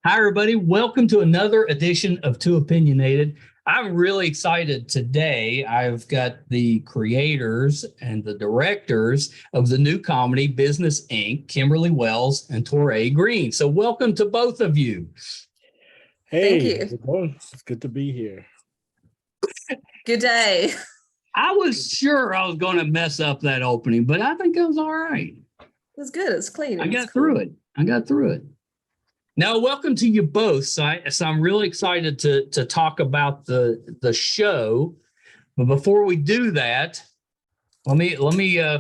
Hi, everybody. Welcome to another edition of Too Opinionated. I'm really excited today. I've got the creators and the directors of the new comedy Business Inc., Kimberley Wells and Torray Green. So welcome to both of you. Thank Hey, you. how's it going? It's good to be here. Good day. I was sure I was going to mess up that opening, but I think it was all right. It was good. It's clean. I got through it. Now, welcome to you both. So I'm really excited to talk about the show. But before we do that, let me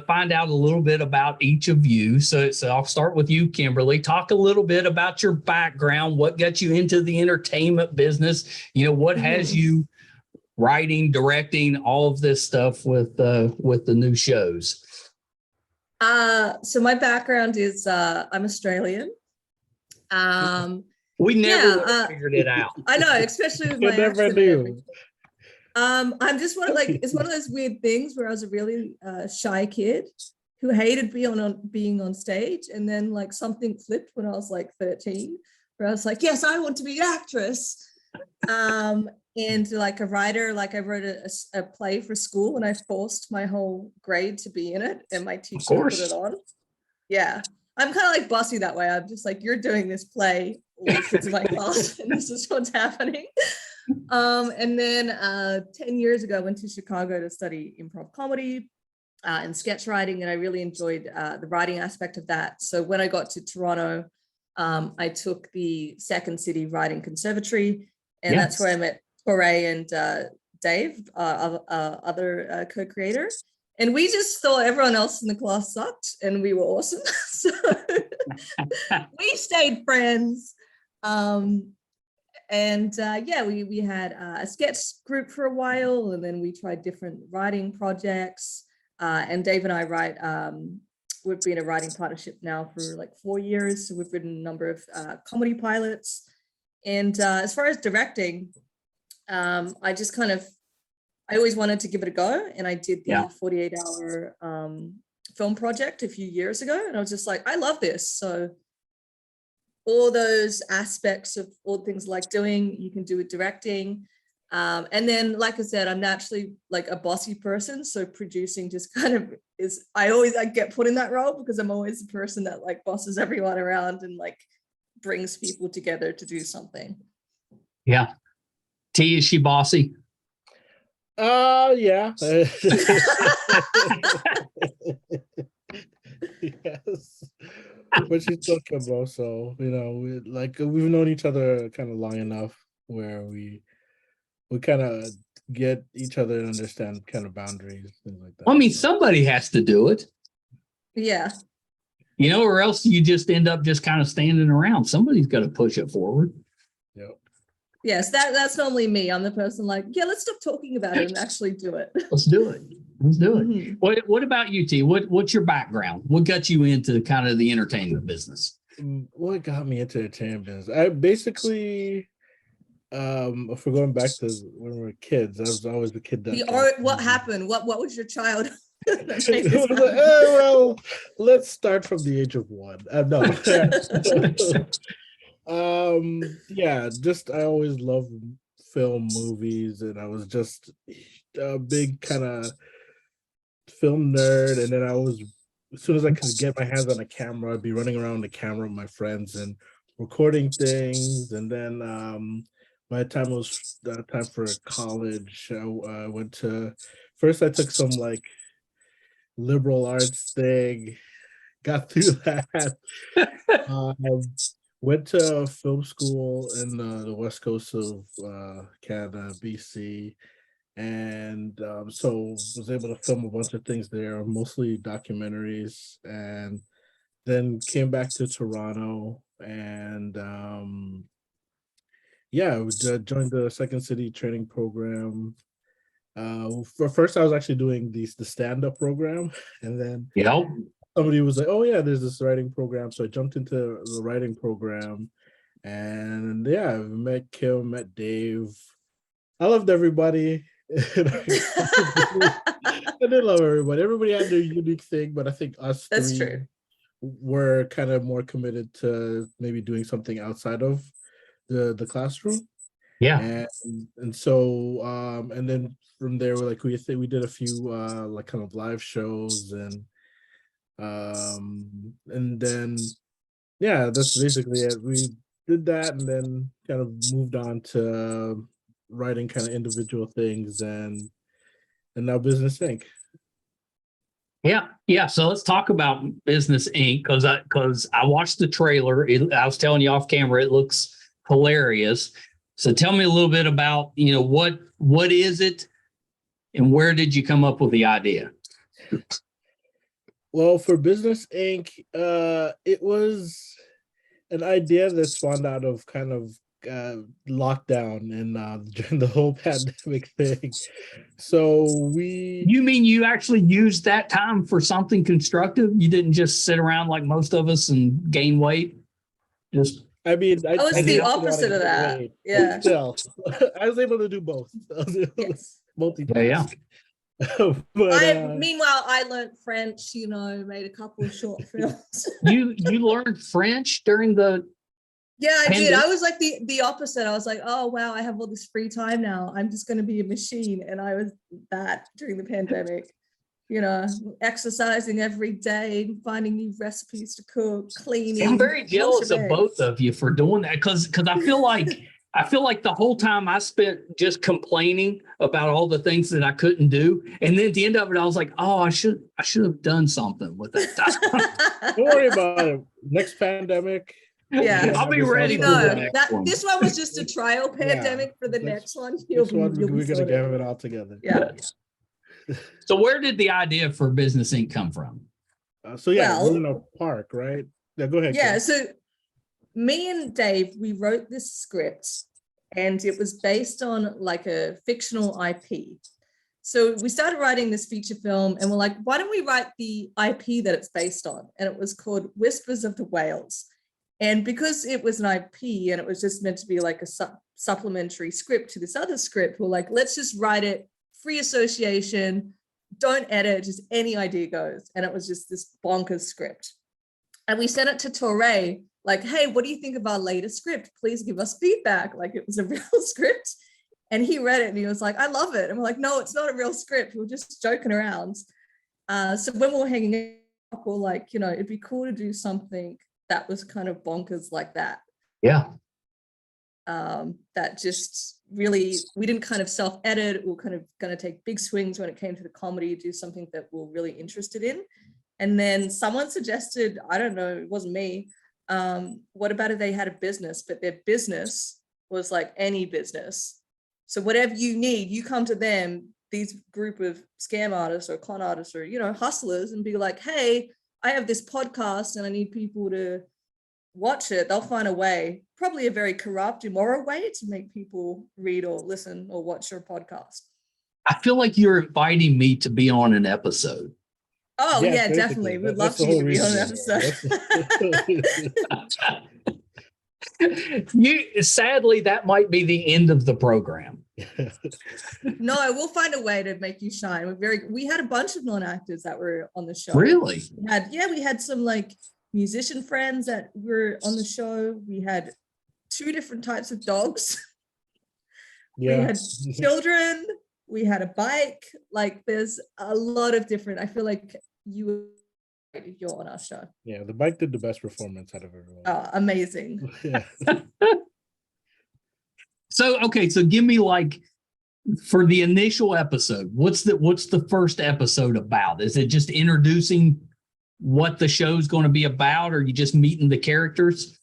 find out a little bit about each of you. So I'll start with you, Kimberley. Talk a little bit about your background, what got you into the entertainment business. What has you writing, directing, all of this stuff with the new shows. So my background is I'm Australian. We never figured it out. I know, especially with my accent. Knew. I'm just it's one of those weird things where I was a really shy kid who hated being on stage, and then like something flipped when I was like 13, where I was like, yes, I want to be an actress. And like a writer, like I wrote a play for school and I forced my whole grade to be in it, and my teacher put it on. Yeah. I'm kind of like bossy that way. I'm just like, you're doing this play, all the kids in my class, and this is what's happening. And then 10 years ago, I went to Chicago to study improv comedy and sketch writing, and I really enjoyed the writing aspect of that. So when I got to Toronto, I took the Second City Writing Conservatory, and that's where I met Torray and Dave, other co-creators. And we just thought everyone else in the class sucked and we were awesome. So we stayed friends. We had a sketch group for a while, and then we tried different writing projects. And Dave and I we've been a writing partnership now for like 4 years. So we've written a number of comedy pilots. And as far as directing, I always wanted to give it a go, and I did the 48-hour film project a few years ago, and I was just like, I love this. So all those aspects of all things like doing, you can do with directing. And then, like I said, I'm naturally like a bossy person, so producing just kind of is, I get put in that role because I'm always the person that like bosses everyone around and like brings people together to do something. Yeah. T, is she bossy? Yeah. Yes. But she's talking about, so we've known each other kind of long enough where we kind of get each other and understand kind of boundaries, things like that. Well, I mean, somebody has to do it. Yeah. Or else you just end up just kind of standing around. Somebody's got to push it forward. Yep. Yes, that's normally me. I'm the person like, yeah, let's stop talking about it and actually do it. Let's do it. Mm-hmm. What about you, T? What's your background? What got you into kind of the entertainment business? What got me into entertainment business? I basically, if we're going back to when we were kids, I was always the kid that. What happened? What was your childhood? Well, let's start from the age of 1. Just I always loved film, movies, and I was just a big kind of film nerd. And then as soon as I could get my hands on a camera, I'd be running around the camera with my friends and recording things. And then by the time it was time for college, I went to, first I took some like liberal arts thing, got through that. Went to film school in the west coast of Canada, BC, and so was able to film a bunch of things there, mostly documentaries, and then came back to Toronto and joined the Second City training program. For first I was actually doing the stand-up program, and then somebody was like, oh yeah, there's this writing program. So I jumped into the writing program, and I met Kim, met Dave. I loved everybody. I did love everybody. Everybody had their unique thing, but I think us three were kind of more committed to maybe doing something outside of the classroom. Yeah. And so and then from there we did a few like kind of live shows, and then yeah, that's basically it. We did that and then kind of moved on to writing kind of individual things, and now Business Inc. Yeah, yeah. So let's talk about Business Inc. because I watched the trailer. I was telling you off camera, it looks hilarious. So tell me a little bit about what is it, and where did you come up with the idea? Well, for Business Inc., it was an idea that spawned out of kind of lockdown and during the whole pandemic thing. So You mean you actually used that time for something constructive? You didn't just sit around like most of us and gain weight? Just I mean, I was the opposite of that. Yeah. Still, I was able to do both. I was able to multitask. Yeah. But meanwhile, I learned French, made a couple of short films. You learned French during the Yeah, I did. pandemic? I was like the opposite. I was like, oh wow, I have all this free time now. I'm just going to be a machine. And I was that during the pandemic, exercising every day, finding new recipes to cook, cleaning. I'm very jealous of both of you for doing that because I feel like the whole time I spent just complaining about all the things that I couldn't do, and then at the end of it, I was like, oh, I should have done something with it. don't worry about it. Next pandemic. Yeah, I'll be ready. This one was just a trial pandemic. For the next one. We're gonna get it all together. Yeah. So where did the idea for Business Inc. come from? We're in a park, right? Yeah, go ahead. Yeah, Kim. so me and Dave, we wrote this script, and it was based on like a fictional IP. So we started writing this feature film, and we're like, why don't we write the IP that it's based on? And it was called Whispers of the Whales. And because it was an IP and it was just meant to be like a supplementary script to this other script, we're like, let's just write it, free association, don't edit, just any idea goes. And it was just this bonkers script. And we sent it to Torray, like, hey, what do you think of our latest script? Please give us feedback. Like, it was a real script. And he read it and he was like, I love it. And we're like, no, it's not a real script. We're just joking around. So when we were hanging up, we're like, it'd be cool to do something that was kind of bonkers like that. Yeah. That just really, we didn't kind of self-edit. We were kind of going to take big swings when it came to the comedy, do something that we're really interested in. And then someone suggested, I don't know, it wasn't me, what about if they had a business, but their business was like any business. So whatever you need, you come to them, these group of scam artists or con artists or, hustlers, and be like, hey, I have this podcast and I need people to watch it. They'll find a way, probably a very corrupt, immoral way, to make people read or listen or watch your podcast. I feel like you're inviting me to be on an episode. Oh yeah, definitely. We'd love for you to be on an episode. Sadly, that might be the end of the program. No, we'll find a way to make you shine. We had a bunch of non-actors that were on the show. Really? We had some like musician friends that were on the show. We had 2 different types of dogs. Yeah. We had children. We had a bike. Like, there's a lot of different. I feel like you're on our show. Yeah, the bike did the best performance out of everyone. Oh, amazing. Yeah. So give me, like, for the initial episode, what's the first episode about? Is it just introducing what the show's going to be about, or are you just meeting the characters?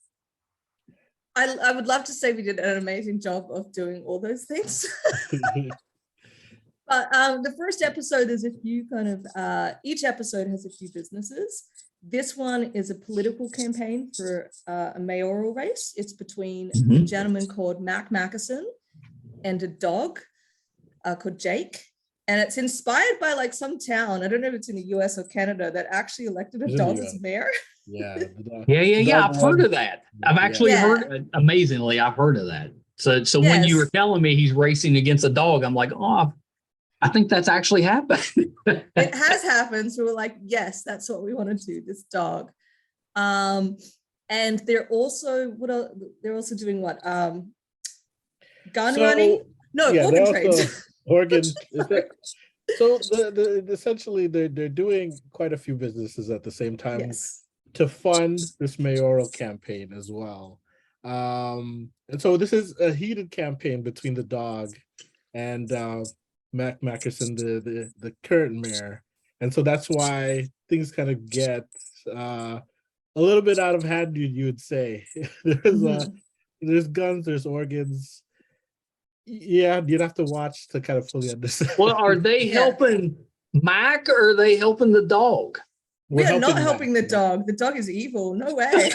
I would love to say we did an amazing job of doing all those things. But the first episode is a few kind of, each episode has a few businesses. This one is a political campaign for a mayoral race. It's between a gentleman called Mac Mackerson and a dog called Jake. And it's inspired by like some town, I don't know if it's in the US or Canada, that actually elected a dog as mayor. Yeah. I've heard of that. I've actually heard, amazingly, I've heard of that. So when you were telling me he's racing against a dog, I'm like, oh, I think that's actually happened. It has happened. So we're like, yes, that's what we want to do, this dog. And they're also doing what? Gun running? No, yeah, organ trades. Organ. So essentially they're doing quite a few businesses at the same time. Yes. To fund this mayoral campaign as well. And so this is a heated campaign between the dog and Mac Mackerson, the current mayor. And so that's why things kind of get a little bit out of hand, you would say. There's guns, there's organs. Yeah, you'd have to watch to kind of fully understand. Well, are they helping Mac or are they helping the dog? We are not helping the dog. The dog is evil. No way.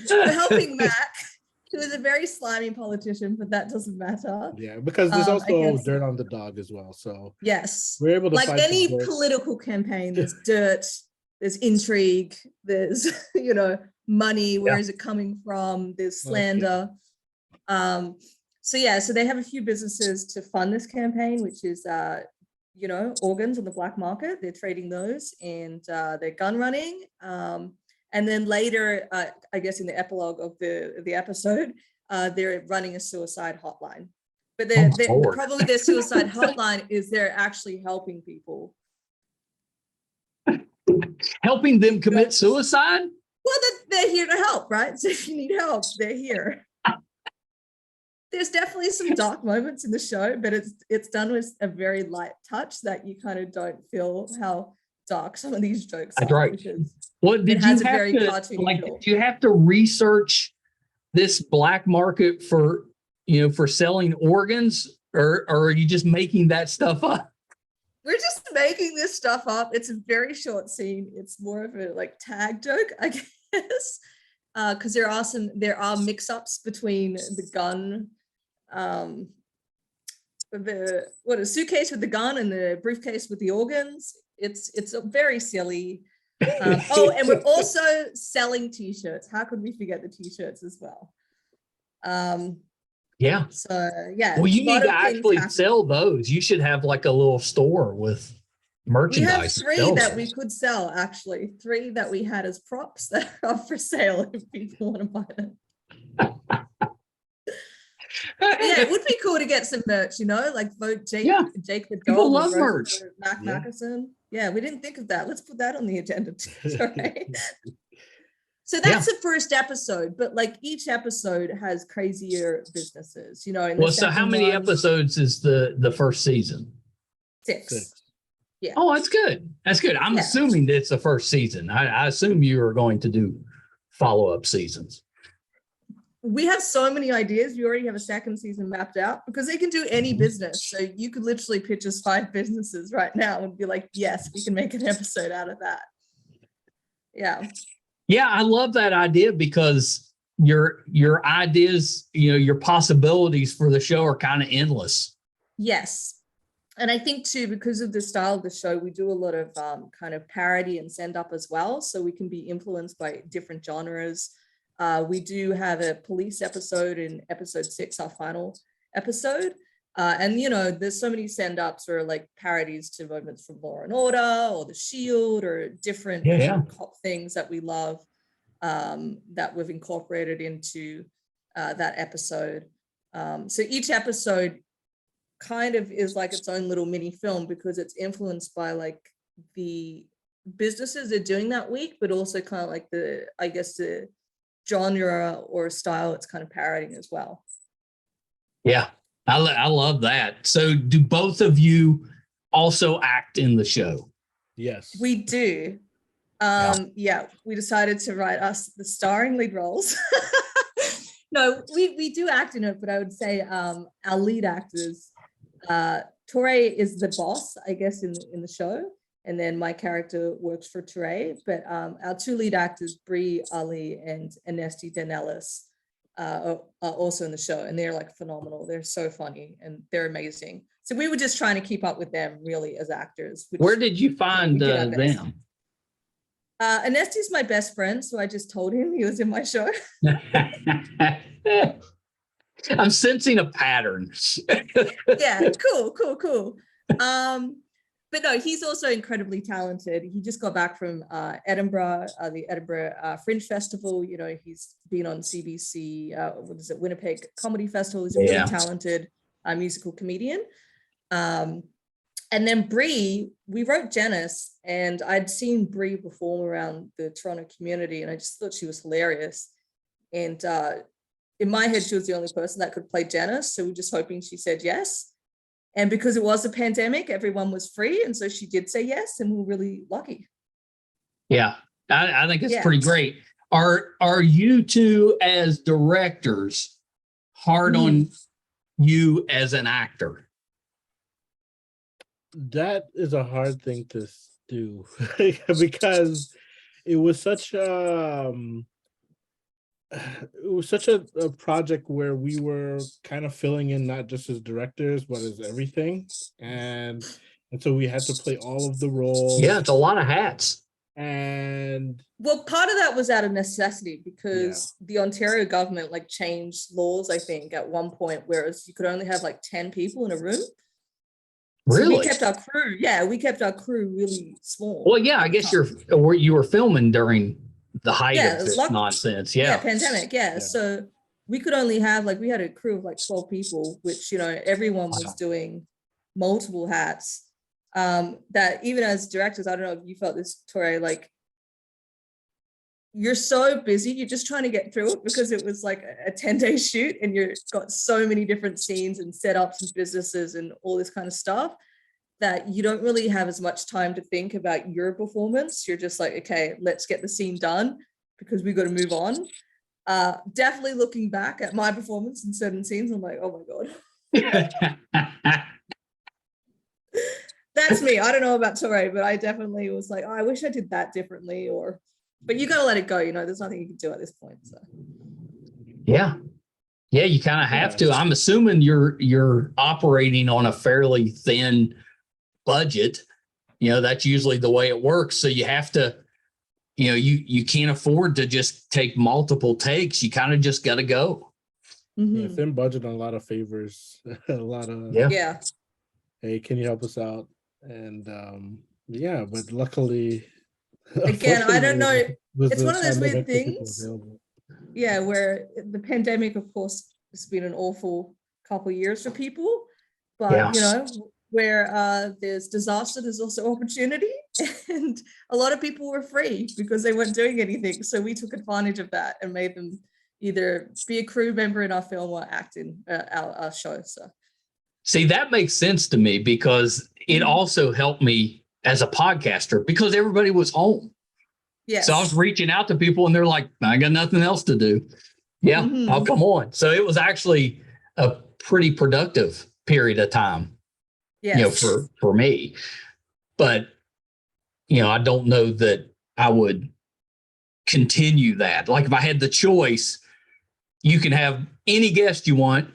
We're helping Mac, who is a very slimy politician, but that doesn't matter. Yeah, because there's also dirt on the dog as well. So yes, we're able to like any political campaign, there's dirt, there's intrigue, there's money. Where is it coming from? There's slander. Okay. So they have a few businesses to fund this campaign, which is organs on the black market. They're trading those, and they're gun running. And then later, I guess in the epilogue of the episode, they're running a suicide hotline. But probably their suicide hotline is they're actually helping people. Helping them commit suicide? Well, they're here to help, right? So if you need help, they're here. There's definitely some dark moments in the show, but it's done with a very light touch that you kind of don't feel how dark some of these jokes are. That's right. Well, did you have to research this black market for selling organs, or are you just making that stuff up? We're just making this stuff up. It's a very short scene. It's more of a tag joke, I guess, because there are mix-ups between the gun, a suitcase with the gun and the briefcase with the organs. It's a very silly. And we're also selling T-shirts. How could we forget the T-shirts as well? Yeah. So yeah. Well, you need to actually sell those. You should have a little store with merchandise. We have 3 that we could sell, actually. 3 that we had as props that are up for sale if people want to buy them. Yeah, it would be cool to get some merch, vote Jake the dog. People love merch. Mac Mackerson. Yeah, we didn't think of that. Let's put that on the agenda too. Right? So that's the first episode, but each episode has crazier businesses, so how many episodes is the first season? 6. Yeah. Oh, that's good. That's good. I'm assuming that it's the first season. I assume you are going to do follow-up seasons. We have so many ideas. We already have a second season mapped out because they can do any business. So you could literally pitch us 5 businesses right now and be like, yes, we can make an episode out of that. Yeah. Yeah, I love that idea because your ideas, your possibilities for the show are kind of endless. Yes. And I think too, because of the style of the show, we do a lot of kind of parody and send up as well. So we can be influenced by different genres. We do have a police episode in episode 6, our final episode. And, there's so many send ups or parodies to moments from Law and Order or The Shield or different cop things that we love that we've incorporated into that episode. So each episode kind of is its own little mini film because it's influenced by the businesses they're doing that week, but also kind of the genre or style it's kind of parodying as well. Yeah, I love that. So do both of you also act in the show? Yes. We do. We decided to write us the starring lead roles. No, we do act in it, but I would say our lead actors, Torray is the boss, I guess, in the show. And then my character works for Torray, but our 2 lead actors, Bree Ali and Anesti Danellis, are also in the show, and they're phenomenal. They're so funny and they're amazing. So we were just trying to keep up with them really as actors. Where did you find them? Anesti's my best friend, so I just told him he was in my show. I'm sensing a pattern. Yeah, cool. But no, he's also incredibly talented. He just got back from Edinburgh, the Edinburgh Fringe Festival. You know, he's been on CBC, Winnipeg Comedy Festival. He's a really talented musical comedian. And then Brie, we wrote Janice, and I'd seen Brie perform around the Toronto community, and I just thought she was hilarious. And in my head, she was the only person that could play Janice. So we're just hoping she said yes. And because it was a pandemic, everyone was free. And so she did say yes, and we're really lucky. Yeah, I think it's pretty great. Are you two as directors hard on you as an actor? That is a hard thing to do because it was such a project where we were kind of filling in not just as directors but as everything, and so we had to play all of the roles. Yeah, it's a lot of hats. And well, part of that was out of necessity because the Ontario government like changed laws, I think, at one point, whereas you could only have like 10 people in a room. Really? So we kept our crew. Yeah, we kept our crew really small. Well, yeah, I guess you were filming during the height of this nonsense. Yeah, pandemic. Yeah. So we could only have we had a crew of like 12 people, which, you know, everyone was doing multiple hats. That even as directors, I don't know if you felt this, Torray, like you're so busy, you're just trying to get through it because it was like a 10-day shoot and you've got so many different scenes and setups and businesses and all this kind of stuff that you don't really have as much time to think about your performance. You're just like, okay, let's get the scene done because we've got to move on. Definitely looking back at my performance in certain scenes, I'm like, oh my God. That's me. I don't know about Torray, but I definitely was like, oh, I wish I did that differently. But you got to let it go. You know, there's nothing you can do at this point. So. Yeah, you kind of have to. I'm assuming you're operating on a fairly thin budget. You know, that's usually the way it works. So you have to, you know, you can't afford to just take multiple takes. You kind of just got to go. Yeah, thin budget on a lot of favors, a lot of hey, can you help us out? And but luckily, again, I don't know. It's one of those weird things. Yeah, where the pandemic, of course, has been an awful couple of years for people, but you know, where there's disaster, there's also opportunity, and a lot of people were free because they weren't doing anything. So we took advantage of that and made them either be a crew member in our film or act in our show. So. See, that makes sense to me because it also helped me as a podcaster because everybody was home. Yes. So I was reaching out to people and they're like, I got nothing else to do. Yeah, I'll come on. So it was actually a pretty productive period of time, you know, for me. But, you know, I don't know that I would continue that. Like if I had the choice, you can have any guest you want,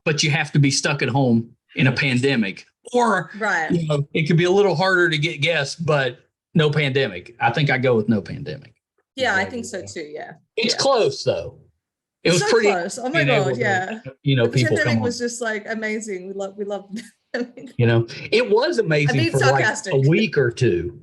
but you have to be stuck at home in a pandemic. Or, you know, it could be a little harder to get guests, but no pandemic. I think I go with no pandemic. Yeah, I think so too. Yeah. It's close though. It was so pretty close. Oh my God. Yeah. You know, the people pandemic was just like amazing. We love you know, it was amazing for sarcastic. Like a week or two.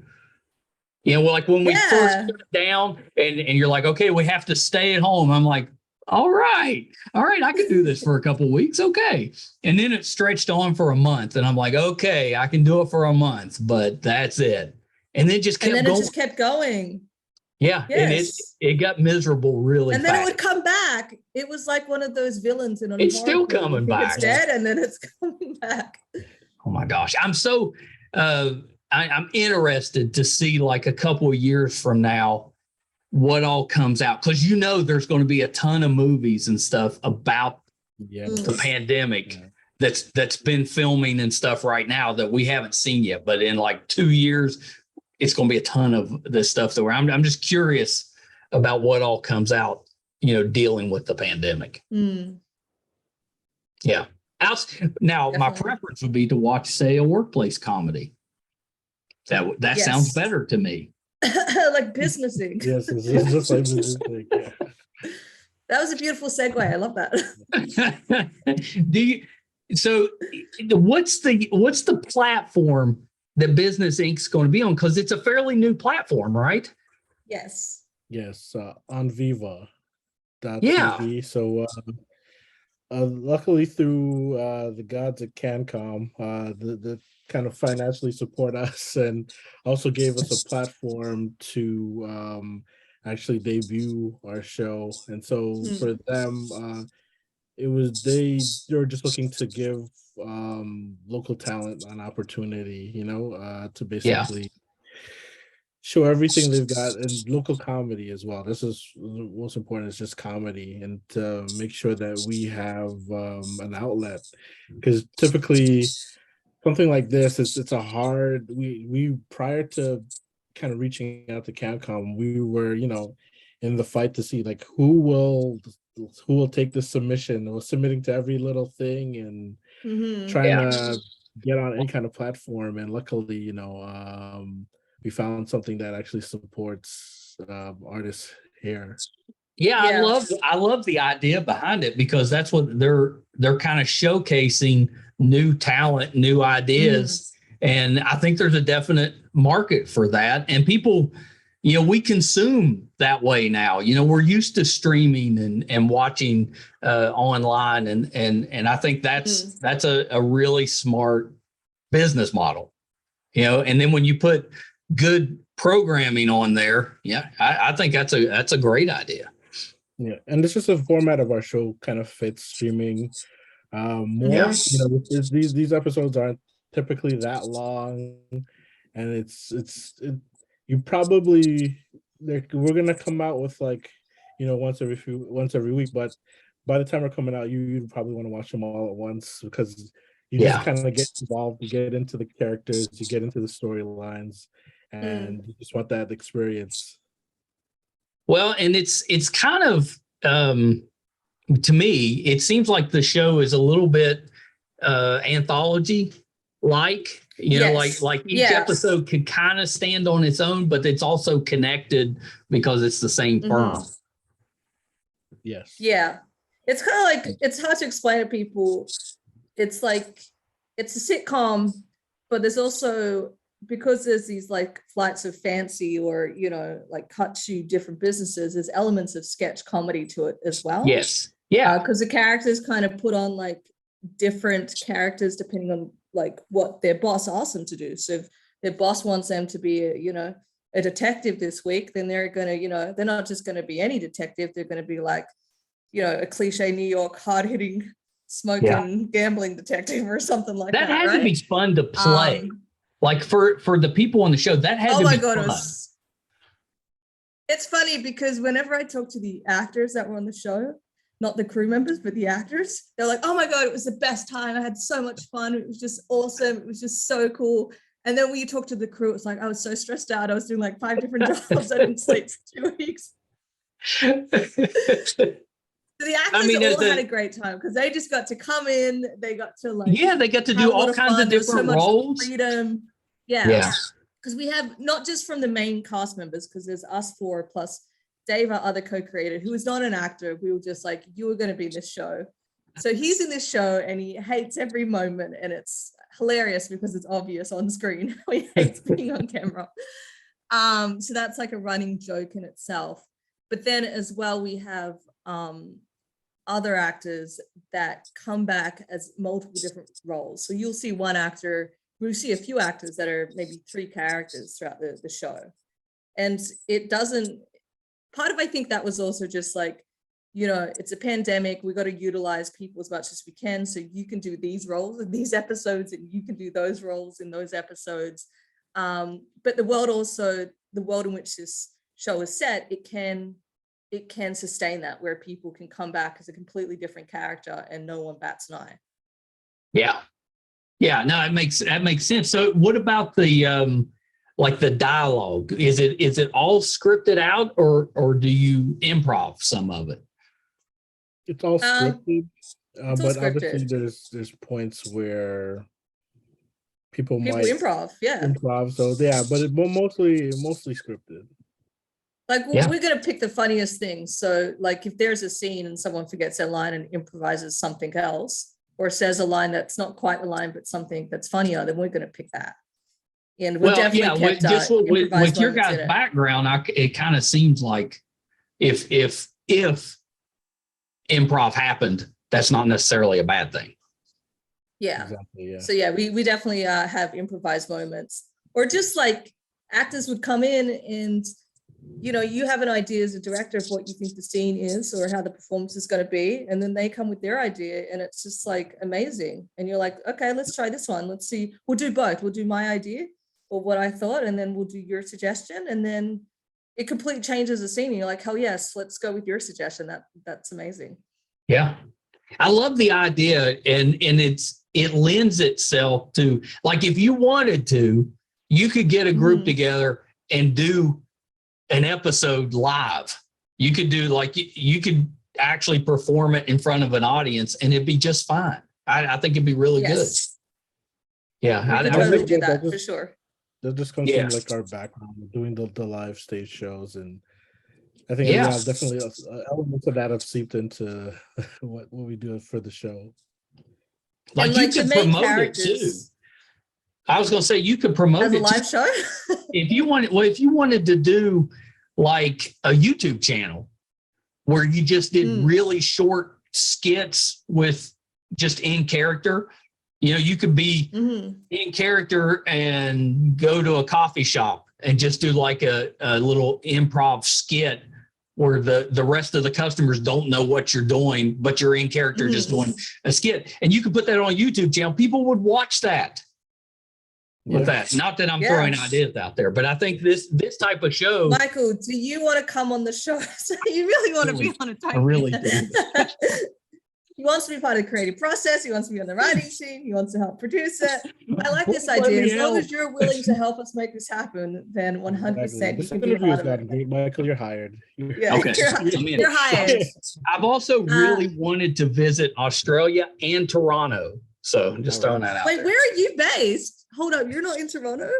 You know, like when we first shut down and you're like, okay, we have to stay at home. I'm like, all right, I can do this for a couple of weeks. Okay. And then it stretched on for a month. And I'm like, okay, I can do it for a month, but that's it. And then just kept going. And then it just kept going. Yeah. Yes. And it got miserable really fast. And then it would come back. It was like one of those villains in It's still coming back. It's dead and then it's coming back. Oh my gosh. I'm so I'm interested to see like a couple of years from now what all comes out, because you know there's going to be a ton of movies and stuff about the pandemic that's been filming and stuff right now that we haven't seen yet. But in like 2 years, it's going to be a ton of this stuff. So I'm just curious about what all comes out, you know, dealing with the pandemic. Yeah. Now, my preference would be to watch, say, a workplace comedy. That sounds better to me. Like businessing. Yes, it's just like businessing. Yeah. That was a beautiful segue. I love that. What's the platform that Business Inc.'s going to be on? Because it's a fairly new platform, right? Yes. Yes, on Viva. Yeah. TV. So luckily through the gods at Cancom, the kind of financially support us and also gave us a platform to actually debut our show. And so for them, it was they were just looking to give local talent an opportunity, to Yeah. basically show everything they've got, and local comedy as well. This is the most important, is just comedy, and to make sure that we have an outlet, because typically something like this, it's a hard, we prior to kind of reaching out to Capcom, we were in the fight to see like who will take the submission. We're submitting to every little thing and trying Yeah. to get on any kind of platform, and luckily we found something that actually supports artists here. Yeah, I love the idea behind it, because that's what they're kind of showcasing, new talent, new ideas. And I think there's a definite market for that. And people, we consume that way now. We're used to streaming and watching online, and I think that's a really smart business model. And then when you put good programming on there, I think that's a great idea. Yeah, and it's just a format of our show kind of fits streaming more. These episodes aren't typically that long, and you probably we're gonna come out with like once every week, but by the time we're coming out, you'd probably want to watch them all at once, because you just kind of get involved, you get into the characters, you get into the storylines, and you just want that experience. Well, and it's kind of to me, it seems like the show is a little bit anthology like, like each episode could kind of stand on its own, but it's also connected because it's the same firm. Yes. Yeah. It's kind of like, it's hard to explain to people. It's like, it's a sitcom, but there's also, because there's these like flights of fancy or, like cut to different businesses, there's elements of sketch comedy to it as well. Yes. Yeah. Because the characters kind of put on like different characters depending on like what their boss asks them to do. So if their boss wants them to be, a detective this week, then they're going to, they're not just going to be any detective. They're going to be like, a cliche New York hard-hitting, smoking, gambling detective or something like that. That had right? to be fun to play. Like for the people on the show, that had to be fun. It's funny because whenever I talk to the actors that were on the show, not the crew members, but the actors, they're like, oh my God, it was the best time. I had so much fun. It was just awesome. It was just so cool. And then when you talk to the crew, it's like, I was so stressed out. I was doing like 5 different jobs. I didn't sleep for 2 weeks. So the actors all had a great time because they just got to come in. They got to they got to do all kinds of different roles. Freedom. Yeah. Because we have not just from the main cast members, because there's us 4 plus Dave, our other co-creator, who is not an actor. We were just like, you were going to be in this show. So he's in this show and he hates every moment, and it's hilarious because it's obvious on screen. He hates being on camera. So that's like a running joke in itself. But then as well, we have other actors that come back as multiple different roles. So you'll see one actor, we'll see a few actors that are maybe 3 characters throughout the show. And it doesn't, part of, I think that was also just like, it's a pandemic. We got to utilize people as much as we can. So you can do these roles in these episodes and you can do those roles in those episodes. But the world in which this show is set, it can sustain that, where people can come back as a completely different character and no one bats an eye. Yeah, no, that makes sense. So what about the like the dialogue? Is it all scripted out, or do you improv some of it? It's all scripted, but obviously there's points where people might improv. So but mostly scripted. Like we're going to pick the funniest things. So like if there's a scene and someone forgets their line and improvises something else, or says a line that's not quite a line but something that's funnier, then we're going to pick that. And we'll definitely kept just with improvised your moments guys' in it. background, it kind of seems like if improv happened, that's not necessarily a bad thing. Yeah. Exactly, yeah. So yeah, we definitely have improvised moments, or just like actors would come in and, you know, you have an idea as a director of what you think the scene is or how the performance is going to be, and then they come with their idea and it's just like amazing, and you're like, okay, let's try this one, let's see, we'll do both, we'll do my idea or what I thought, and then we'll do your suggestion, and then it completely changes the scene and you're like, hell yes, let's go with your suggestion. That's amazing. Yeah, I love the idea, and it lends itself to, like, if you wanted to, you could get a group together and do an episode live. You could do like, you could actually perform it in front of an audience and it'd be just fine. I think it'd be really good. Yeah, we could totally do that for sure. That just comes from like our background, doing the live stage shows, and I think definitely elements of that have seeped into what we do for the show. Like you could promote it too. I was going to say you could promote it as a live show. if you wanted to do like a YouTube channel where you just did really short skits with just in character. You know, you could be in character and go to a coffee shop and just do like a little improv skit where the rest of the customers don't know what you're doing, but you're in character just doing a skit. And you could put that on a YouTube channel. People would watch that with that. Not that I'm throwing ideas out there, but I think this type of show. Michael, do you want to come on the show? So you really want to be on a type? I really do. He wants to be part of the creative process. He wants to be on the writing team. He wants to help produce it. I like this idea. As long as you're willing to help us make this happen, then 100% you can be a part of it. Michael, you're hired. Okay. You're hired. I've also really wanted to visit Australia and Toronto. So just throwing that out. Wait, where are you based? Hold up. You're not in Toronto?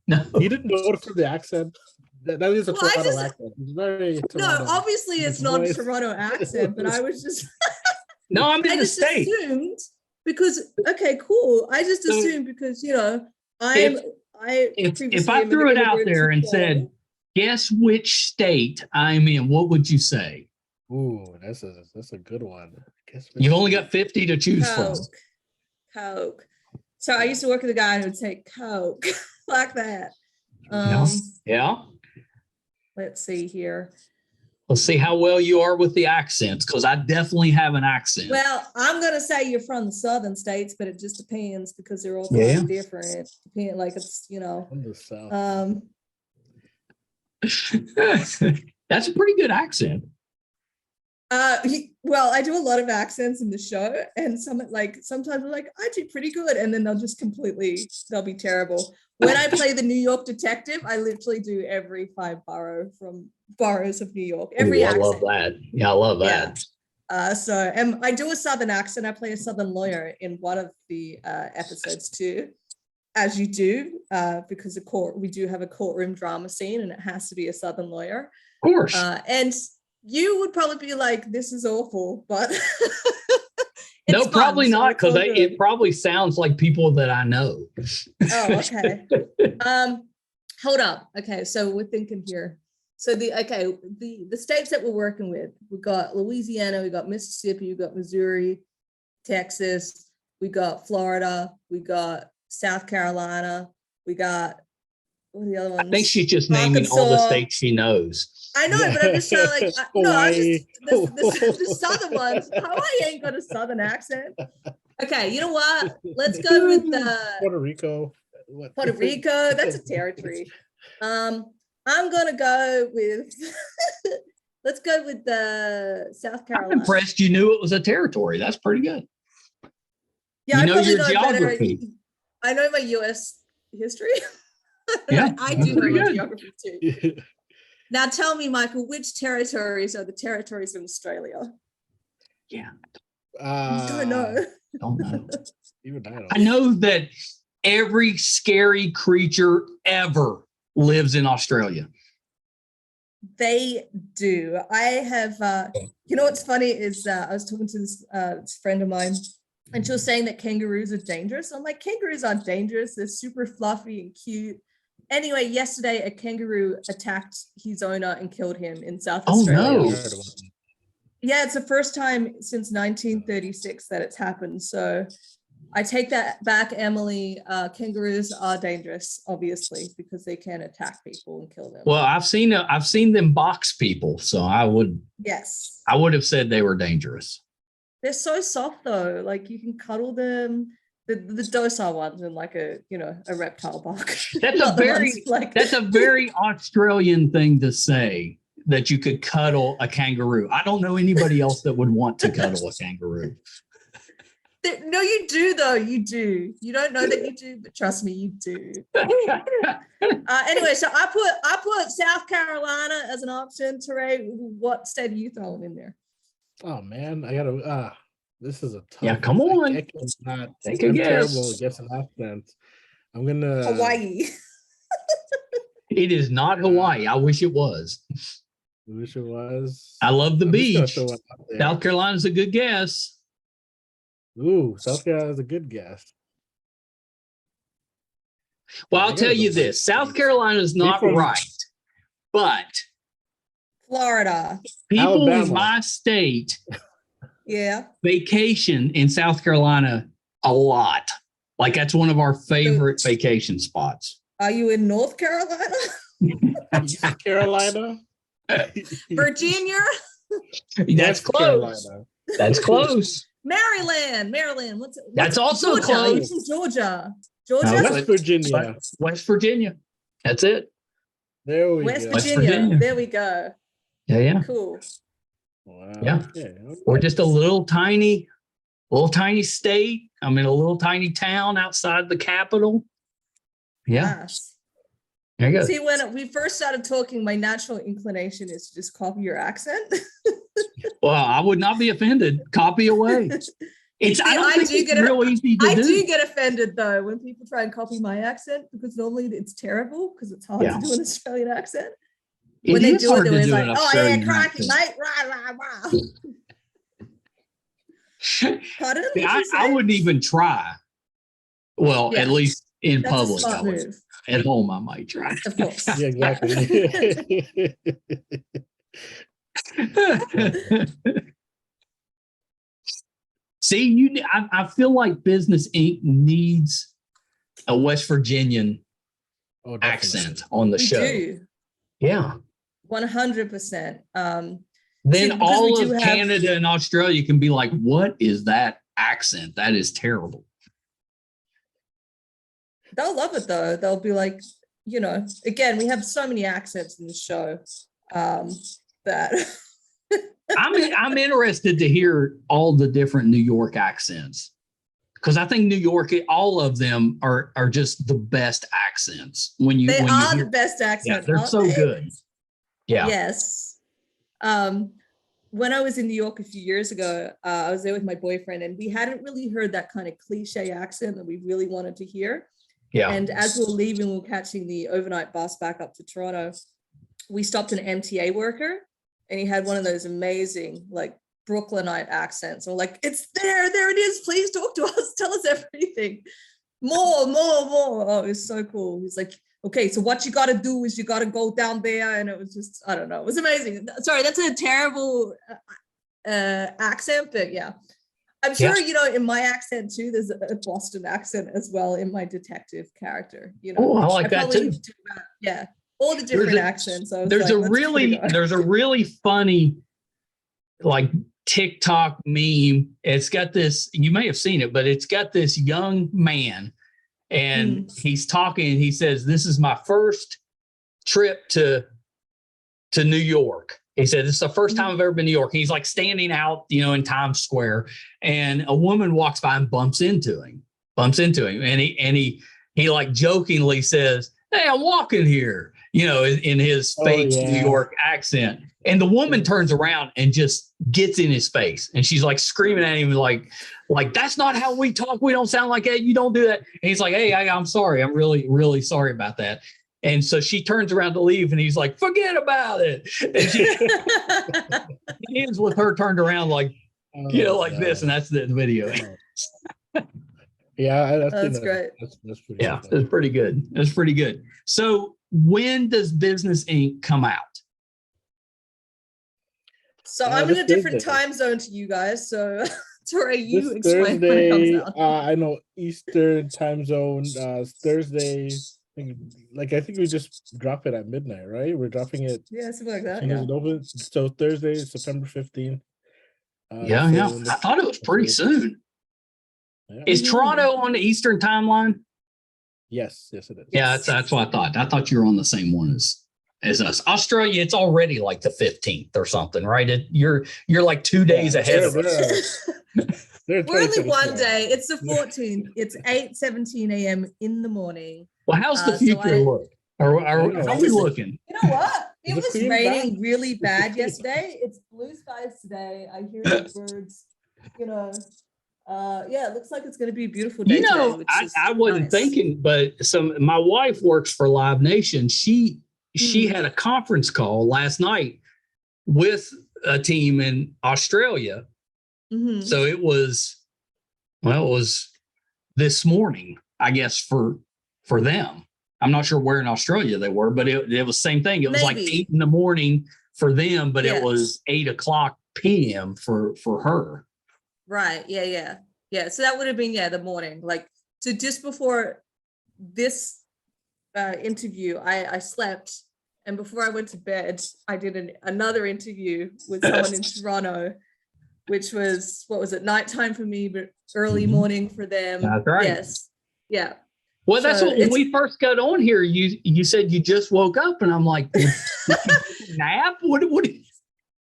No. He didn't know it from the accent. That is a Toronto accent. It's very Toronto. No, obviously it's not a Toronto accent, but I was just... No, I'm in the States. Assumed because, okay, cool. I just assumed because, you know, if I threw it out there and said, guess which state I'm in, what would you say? Ooh, that's a good one. You've only got 50 to choose from. Coke. So I used to work with a guy who would say Coke like that. Yeah. Let's see here. Let's see how well you are with the accents, because I definitely have an accent. Well, I'm going to say you're from the southern states, but it just depends because they're all kind of different. Like it's, you know. From the south. That's a pretty good accent. Well, I do a lot of accents in the show, and sometimes I'm like, I do pretty good, and then they'll be terrible. When I play the New York detective, I literally do every 5 boroughs of New York. Every accent. I love that. Yeah, I love that. So I do a southern accent. I play a southern lawyer in one of the episodes too, as you do, because we do have a courtroom drama scene, and it has to be a southern lawyer. Of course. And you would probably be like, "This is awful," but no, probably not, because it probably sounds like people that I know. Oh, okay. Hold up. Okay, so we're thinking here. So the states that we're working with, we got Louisiana, we got Mississippi, we got Missouri, Texas, we got Florida, we got South Carolina, we got what are the other ones? I think she's just naming all the states she knows. I know, but I'm just trying like the southern ones. Hawaii ain't got a southern accent. Okay, you know what? Let's go with Puerto Rico. Puerto Rico, that's a territory. I'm gonna go with let's go with the South Carolina. I'm impressed you knew it was a territory. That's pretty good. Yeah, you know your geography. Better. I know my US history. Yeah, I do know my geography too. Now tell me, Michael, which territories are the territories in Australia? Yeah. Don't know. Don't know. Even I know that every scary creature ever lives in Australia. They do. I have, you know what's funny is I was talking to this friend of mine And she was saying that kangaroos are dangerous. I'm like, kangaroos aren't dangerous. They're super fluffy and cute. Anyway, yesterday a kangaroo attacked his owner and killed him in South Australia. No. Yeah, it's the first time since 1936 that it's happened. So I take that back, Emily. Kangaroos are dangerous, obviously, because they can attack people and kill them. Well, I've seen them box people, so I would have said they were dangerous. They're so soft though. Like you can cuddle them. The docile ones in like a reptile box. That's a very Australian thing to say, that you could cuddle a kangaroo. I don't know anybody else that would want to cuddle a kangaroo. No, you do though. You do. You don't know that you do, but trust me, you do. Anyway, so I put South Carolina as an option. Torray, what state are you throwing in there? Oh man, I gotta. This is a tough. Yeah, come on. I'm terrible at guessing accents. I'm gonna Hawaii. It is not Hawaii. I wish it was. I wish it was. I love the beach. South Carolina's a good guess. Ooh, South Carolina's a good guess. Well, I'll tell you this. South Carolina's not right, but Florida. People in my state vacation in South Carolina a lot. Like that's one of our favorite vacation spots. Are you in North Carolina? East Carolina? Virginia? That's close. That's close. Maryland. That's also Georgia? close. From Georgia. West Virginia. West Virginia. That's it. There we go. West Virginia. There we go. Yeah. Cool. Wow. Yeah. We're just a little tiny state. I'm in a little tiny town outside the capital. Yeah. Nice. There you go. See, when we first started talking, my natural inclination is to just copy your accent. Well, I would not be offended. Copy away. I do get offended though when people try and copy my accent, because normally it's terrible because it's hard to do an Australian accent. When they do it, they're always like, "Oh yeah, crikey, mate, rah." Pardon? I wouldn't even try. Well, at least in public, I would. At home, I might try. Of course. Yeah, exactly. See, I feel like Business Inc. needs a West Virginian accent on the show. Do. Yeah. 100%. Then all of Canada and Australia can be like, what is that accent? That is terrible. They'll love it though. They'll be like, again, we have so many accents in the show that I'm interested to hear all the different New York accents, because I think New York, all of them are just the best accents. They are the best accents. Yeah, they're so good. Yeah. Yes. When I was in New York a few years ago, I was there with my boyfriend, and we hadn't really heard that kind of cliche accent that we really wanted to hear. Yeah. And as we were leaving, we were catching the overnight bus back up to Toronto. We stopped an MTA worker, and he had one of those amazing, like, Brooklynite accents. We're like, it's there it is. Please talk to us. Tell us everything. More. Oh, it was so cool. He's like, okay, so what you got to do is you got to go down there. And it was just, I don't know. It was amazing. Sorry, that's a terrible accent, but yeah. I'm sure, in my accent too, there's a Boston accent as well in my detective character. Oh, I like that too. Yeah, all the different accents. There's a really funny, like, TikTok meme. It's got this, you may have seen it, but it's got this young man, and he's talking. He says, "This is my first trip to New York." He said, "This is the first time I've ever been to New York." He's like standing out, in Times Square, and a woman walks by and bumps into him, and he like jokingly says, "Hey, I'm walking here," in his fake New York accent. And the woman turns around and just gets in his face, and she's like screaming at him, like that's not how we talk. We don't sound like that. You don't do that. And he's like, "Hey, I'm sorry. I'm really, really sorry about that." And so she turns around to leave, and he's like, "Forget about it." And he ends with her turned around like, like this, and that's the video. Yeah, That's great. That's pretty. Yeah, funny. it's pretty good. It's pretty good. So when does Business Inc. come out? So I'm in This a different Thursday. time zone to you guys. So Torray, you This explain when it Thursday, comes out. I know Eastern time zone. Thursday, I think we just drop it at midnight, right? We're dropping it Yeah, something like as that. soon as Yeah. it opens. So Thursday, September 15th. Yeah. I thought it was pretty soon. Yeah. Is Toronto on the Eastern timeline? Yes, it is. Yeah, that's what I thought. I thought you were on the same one as us. Australia, it's already like the 15th or something, right? You're like 2 days ahead of us. We're only one day. It's the 14th. It's 8:17 a.m. in the morning. Well, how's the future look? How are we looking? You know what? It was raining back? really bad yesterday. It's blue skies today. I hear the birds, yeah, it looks like it's going to be a beautiful day today. I wasn't thinking, but my wife works for Live Nation. She had a conference call last night with a team in Australia. Mm-hmm. So it was this morning, I guess, for them. I'm not sure where in Australia they were, but it was the same thing. It was like 8 in the morning for them, but it was 8:00 p.m. for her. Right. Yeah. So that would have been, the morning. So just before this interview, I slept. And before I went to bed, I did another interview with someone in Toronto, which was, nighttime for me, but early morning for them. That's right. Yes. Yeah. Well, that's what when we first got on here, you said you just woke up, and I'm like, nap? What?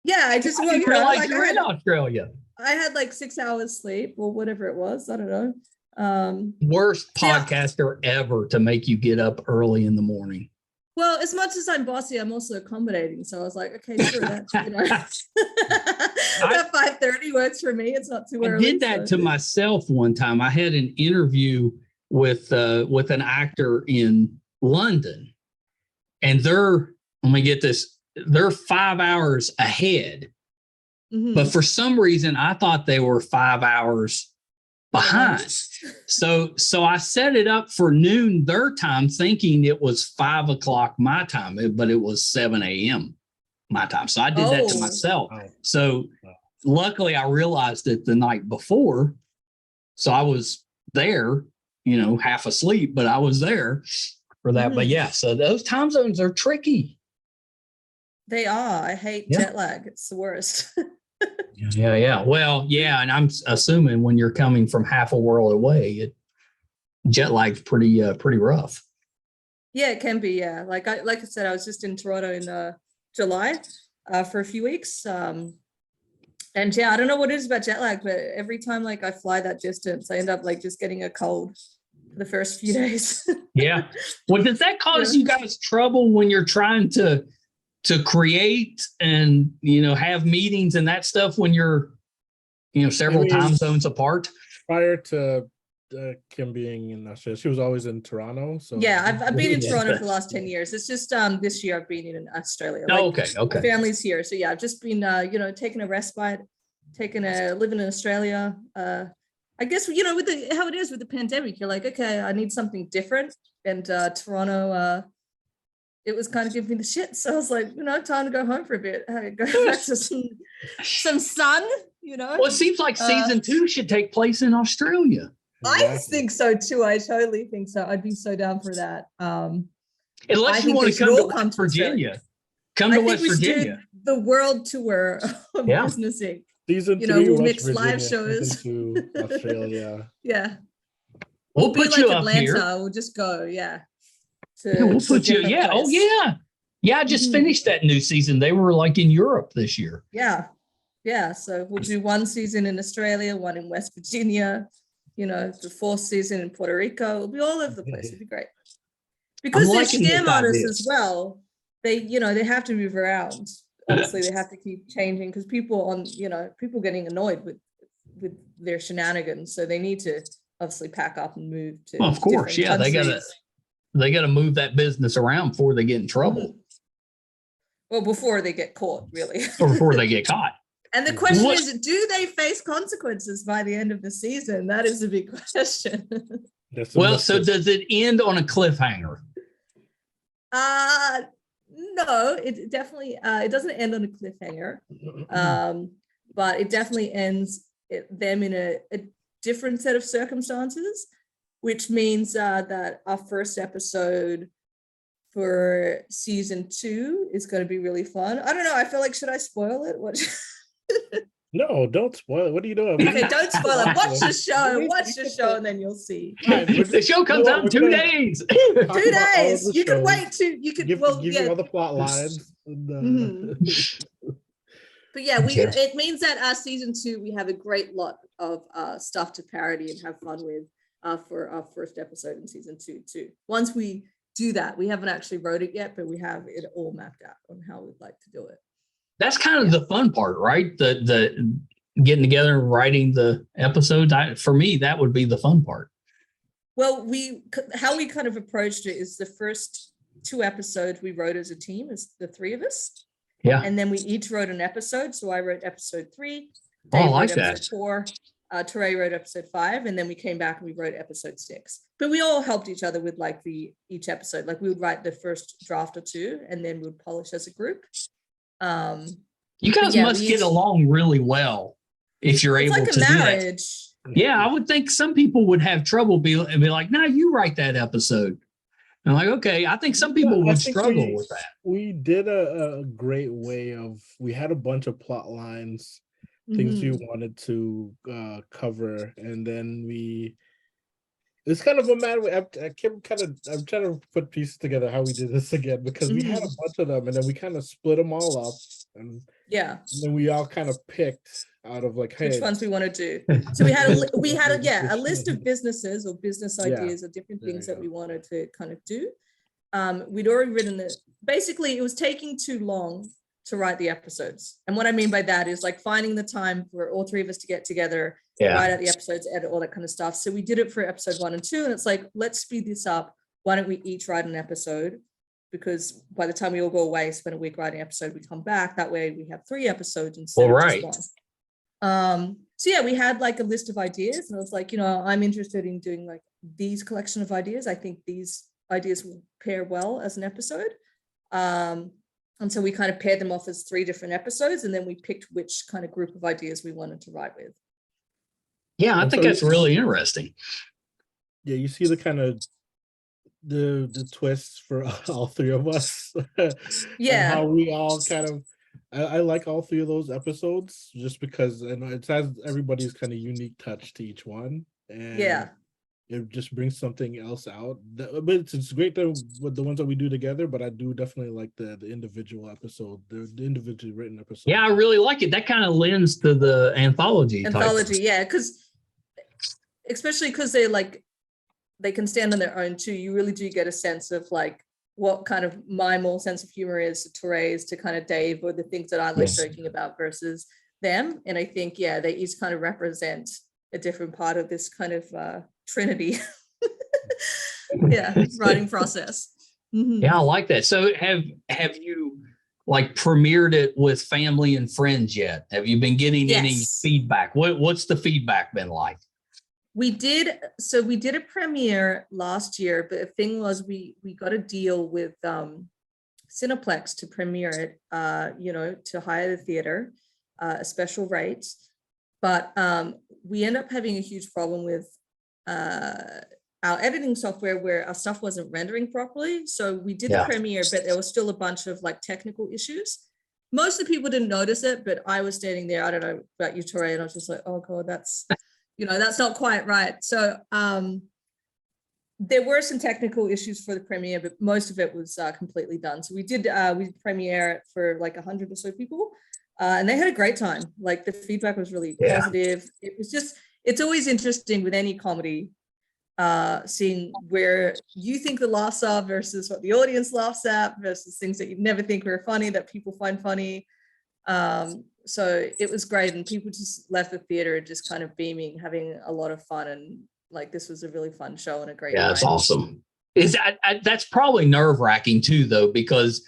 Yeah, I just didn't realize you were in Australia. I had 6 hours sleep or whatever it was. I don't know. Worst podcaster ever to make you get up early in the morning. Well, as much as I'm bossy, I'm also accommodating. So I was like, okay, sure, that's, that 5:30 works for me. It's not too early. I did that to myself one time. I had an interview with an actor in London, and let me get this, they're 5 hours ahead. Mm-hmm. But for some reason, I thought they were 5 hours behind. So I set it up for noon their time, thinking it was 5:00 my time, but it was 7 a.m. my time. So I did that to myself. So luckily I realized it the night before. So I was there, half asleep, but I was there for that. Mm-hmm. But yeah, so those time zones are tricky. They are. I hate jet lag. It's the worst. Yeah. Well, yeah, and I'm assuming when you're coming from half a world away, jet lag's pretty rough. Yeah, it can be. Yeah, like I said, I was just in Toronto in July for a few weeks. And yeah, I don't know what it is about jet lag, but every time I fly that distance, I end up just getting a cold for the first few days. Yeah. Well, does that cause you guys trouble when you're trying to create and have meetings and that stuff when you're several time zones apart? Prior to Kim being in Australia, she was always in Toronto. So yeah, I've been in Toronto for the last 10 years. It's just this year I've been in Australia. Okay. My family's here, so yeah, I've just been taking a respite, living in Australia. I guess with how it is with the pandemic, you're like, okay, I need something different, and Toronto. It was kind of giving me the shit. So I was like, time to go home for a bit. Go back to some sun, Well, it seems like season 2 should take place in Australia. I think so too. I totally think so. I'd be so down for that. Unless you want to come to West Virginia. Come to West Virginia. The world tour of Business Inc. Season 3, we'll mix live shows. To Australia. Yeah. We'll put you up Atlanta. here. We'll just go, we'll put you. Yeah. Place. Oh, yeah. Yeah, I just finished that new season. They were in Europe this year. Yeah. So we'll do one season in Australia, one in West Virginia, the 4th season in Puerto Rico. It'll be all over the place. It'll be great. Because they're scam artists as well. They have to move around. Obviously, they have to keep changing because people getting annoyed with their shenanigans. So they need to obviously pack up and move to. Well, of course, yeah. Countries. They got to move that business around before they get in trouble. Well, before they get caught, really. Or before they get caught. And the question is, do they face consequences by the end of the season? That is a big question. Well, so does it end on a cliffhanger? No, it definitely it doesn't end on a cliffhanger. But it definitely ends them in a different set of circumstances, which means that our first episode for season 2 is going to be really fun. I don't know. I feel like, should I spoil it? What? No, don't spoil it. What are you doing? Okay, don't spoil it. Watch the show. Watch the show, and then you'll see. The show comes out in 2 days. 2 days. You can wait to. You can give you all the plot lines. But yeah, it means that our season 2 we have a great lot of stuff to parody and have fun with for our first episode in season 2 too. Once we do that, we haven't actually wrote it yet, but we have it all mapped out on how we'd like to do it. That's kind of the fun part, right? The getting together and writing the episodes. For me, that would be the fun part. Well, how we kind of approached it is the first 2 episodes we wrote as a team, as the 3 of us. Yeah. And then we each wrote an episode. So I wrote episode 3. Dave I like wrote that. episode 4. Torray wrote episode 5, and then we came back and we wrote episode 6. But we all helped each other with like each episode. Like we would write the first draft or 2, and then we'd polish as a group. You guys must get along really well if you're able to do that. Yeah, I would think some people would have trouble be like, "No, you write that episode." I'm like, okay, I think some people would struggle with that. We did a great way of, we had a bunch of plot lines, things we wanted to cover, and then it's kind of a matter of, I'm trying to put pieces together how we did this again, because we had a bunch of them and then we kind of split them all up, and then we all kind of picked out of like, hey, which ones we want to do. So we had a list of businesses or business ideas or different things that we wanted to kind of do. We'd already written it. Basically, it was taking too long to write the episodes. And what I mean by that is like finding the time for all 3 of us to get together, write out the episodes, edit, all that kind of stuff. So we did it for episode 1 and 2, and it's like, let's speed this up. Why don't we each write an episode? Because by the time we all go away, spend a week writing an episode, we come back. That way we have 3 episodes instead of just 1. So yeah, we had like a list of ideas, and I was like, I'm interested in doing like these collection of ideas. I think these ideas will pair well as an episode. And so we kind of paired them off as 3 different episodes, and then we picked which kind of group of ideas we wanted to write with. Yeah, I think that's really interesting. Yeah, you see the kind of the twists for all 3 of us. Yeah. And how we all kind of, I like all 3 of those episodes just because it has everybody's kind of unique touch to each one. And it just brings something else out. But it's great with the ones that we do together, but I do definitely like the individual episode, the individually written episode. Yeah, I really like it. That kind of lends to the anthology. Yeah, especially because they can stand on their own too. You really do get a sense of like what kind of my more sense of humor is to Torray's, to kind of Dave, or the things that I like joking about versus them. And I think, they each kind of represent a different part of this kind of trinity writing process. Yeah, I like that. So have you like premiered it with family and friends yet? Have you been getting any feedback? What's the feedback been like? We did a premiere last year, but the thing was we got a deal with Cineplex to premiere it, to hire the theater, a special rate. But we end up having a huge problem with our editing software where our stuff wasn't rendering properly. So we did the premiere, but there was still a bunch of like technical issues. Most of the people didn't notice it, but I was standing there, I don't know about you, Torray, and I was just like, oh God, that's not quite right. So there were some technical issues for the premiere, but most of it was completely done. So we premiere it for like 100 or so people. And they had a great time. Like the feedback was really positive. It's always interesting with any comedy, seeing where you think the laughs are versus what the audience laughs at versus things that you'd never think were funny that people find funny. So it was great. And people just left the theater just kind of beaming, having a lot of fun. And like, this was a really fun show and a great night. That's awesome. That's probably nerve-wracking too, though, because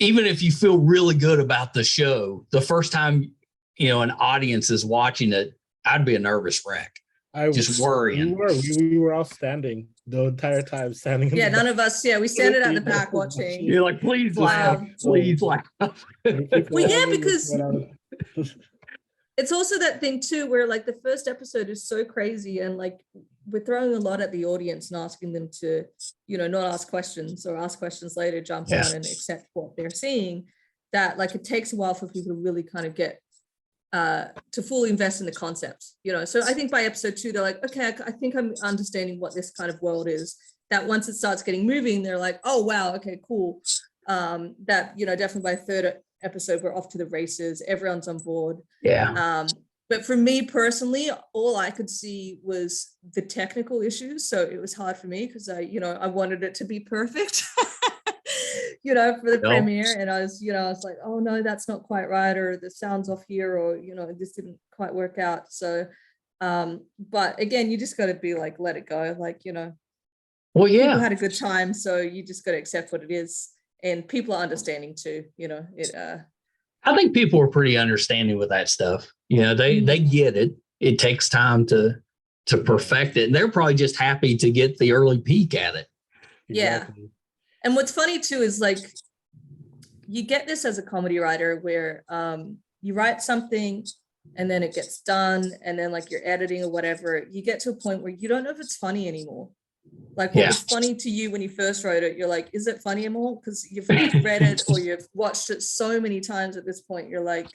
even if you feel really good about the show, the first time an audience is watching it, I'd be a nervous wreck. Just worrying. We were all standing the entire time, standing. Yeah, none of us. Yeah, we standing at the back watching. You're like, please laugh, please laugh. Well, yeah, because it's also that thing too, where like the first episode is so crazy, and like we're throwing a lot at the audience and asking them to, not ask questions or ask questions later, jump on and accept what they're seeing. That like it takes a while for people to really kind of get to fully invest in the concepts, so I think by episode 2 they're like, okay, I think I'm understanding what this kind of world is. That once it starts getting moving, they're like, oh wow, okay, cool. That definitely by third episode we're off to the races, everyone's on board. But for me personally, all I could see was the technical issues, so it was hard for me because I wanted it to be perfect. For the premiere, and I was like, oh no, that's not quite right, or the sound's off here, or this didn't quite work out. So but again, you just got to be like, let it go, like well, yeah, people had a good time, so you just got to accept what it is, and people are understanding too. I think people are pretty understanding with that stuff. They get it. It takes time to perfect it, and they're probably just happy to get the early peek at it. Exactly. Yeah. And what's funny too is like you get this as a comedy writer where you write something and then it gets done, and then like you're editing or whatever, you get to a point where you don't know if it's funny anymore. Like what was funny to you when you first wrote it, you're like, is it funny anymore? Because you've read it or you've watched it so many times at this point, you're like,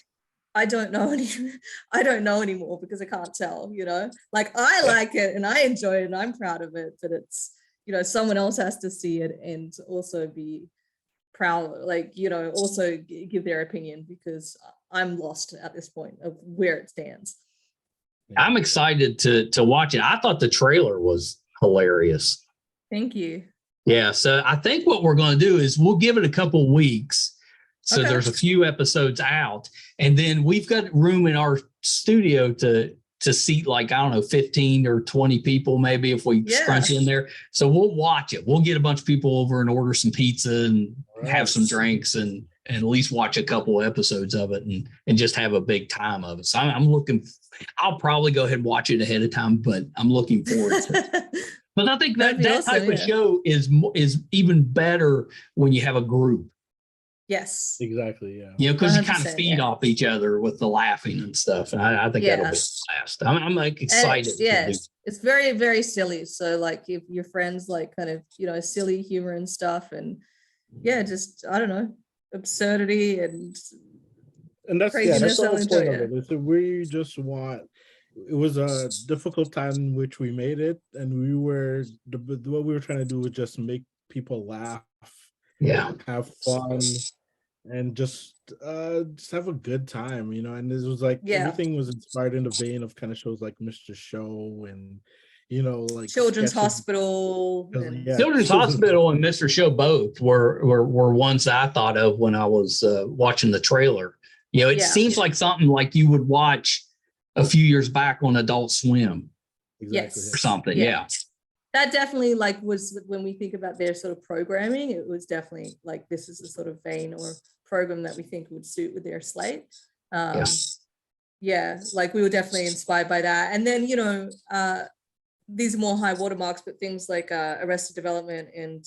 I don't know anymore because I can't tell, like I like it and I enjoy it and I'm proud of it, but it's someone else has to see it and also be proud, like also give their opinion, because I'm lost at this point of where it stands. I'm excited to watch it. I thought the trailer was hilarious. Thank you. Yeah, so I think what we're going to do is we'll give it a couple weeks. So there's a few episodes out, and then we've got room in our studio to seat like, I don't know, 15 or 20 people, maybe, if we scrunch in there. So we'll watch it. We'll get a bunch of people over and order some pizza and have some drinks and at least watch a couple episodes of it and just have a big time of it. So I'm looking, I'll probably go ahead and watch it ahead of time, but I'm looking forward to it. But I think that type of show is even better when you have a group. Yes, exactly. Yeah, because you kind of feed off each other with the laughing and stuff. And I think that'll be blast. I'm like excited. It's very, very silly. So like if your friends like kind of silly humor and stuff, and just I don't know, absurdity and that's craziness. The whole point of it. So we just want. It was a difficult time in which we made it, and what we were trying to do was just make people laugh. Have fun and just have a good time, and this was like everything was inspired in the vein of kind of shows like Mr. Show and like Children's Hospital. Children's Hospital and Mr. Show both were ones that I thought of when I was watching the trailer. It seems like something like you would watch a few years back on Adult Swim. Exactly. Or something. That definitely like was when we think about their sort of programming, it was definitely like this is the sort of vein or program that we think would suit with their slate. Like we were definitely inspired by that. And then these are more high watermarks, but things like Arrested Development and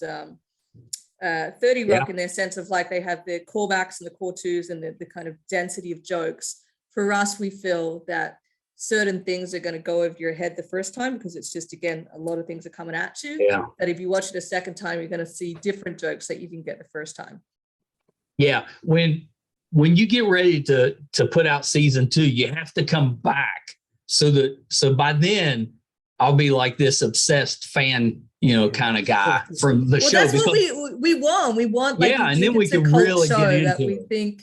30 Rock in their sense of like they have the callbacks and the core twos and the kind of density of jokes. For us, we feel that certain things are going to go over your head the first time because it's just, again, a lot of things are coming at you. That if you watch it a second time, you're going to see different jokes that you didn't get the first time. Yeah. When you get ready to put out season 2, you have to come back so by then I'll be like this obsessed fan, kind of guy from the show. That's what we want. We want like, and then we can really get into that. We think,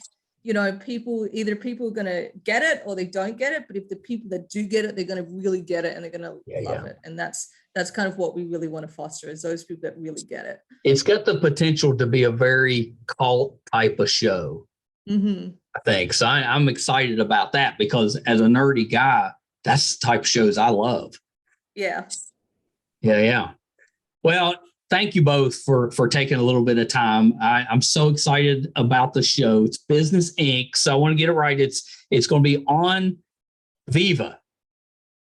people are going to get it or they don't get it. But if the people that do get it, they're going to really get it and they're going to love it. And that's kind of what we really want to foster is those people that really get it. It's got the potential to be a very cult type of show. I think. So I'm excited about that because as a nerdy guy, that's the type of shows I love. Yeah. Well, thank you both for taking a little bit of time. I'm so excited about the show. It's Business Inc. So I want to get it right. It's going to be on Viva.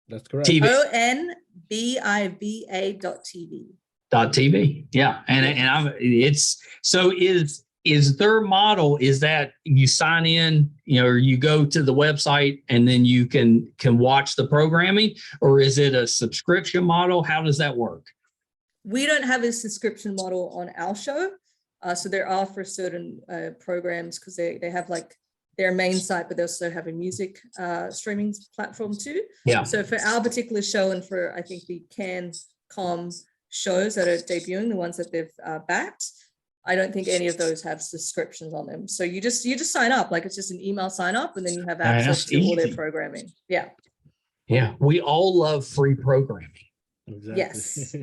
That's correct. TV. ONBIVA.tv. .tv. Yeah. Is their model is that you sign in, or you go to the website and then you can watch the programming, or is it a subscription model? How does that work? We don't have a subscription model on our show. So there are for certain programs, because they have like their main site, but they also have a music streaming platform too. Yeah. So for our particular show, and for I think the CanCom shows that are debuting, the ones that they've backed, I don't think any of those have subscriptions on them. So you just sign up, like it's just an email sign up, and then you have access to all their programming. Yeah. Yeah. We all love free programming. Exactly. Yes.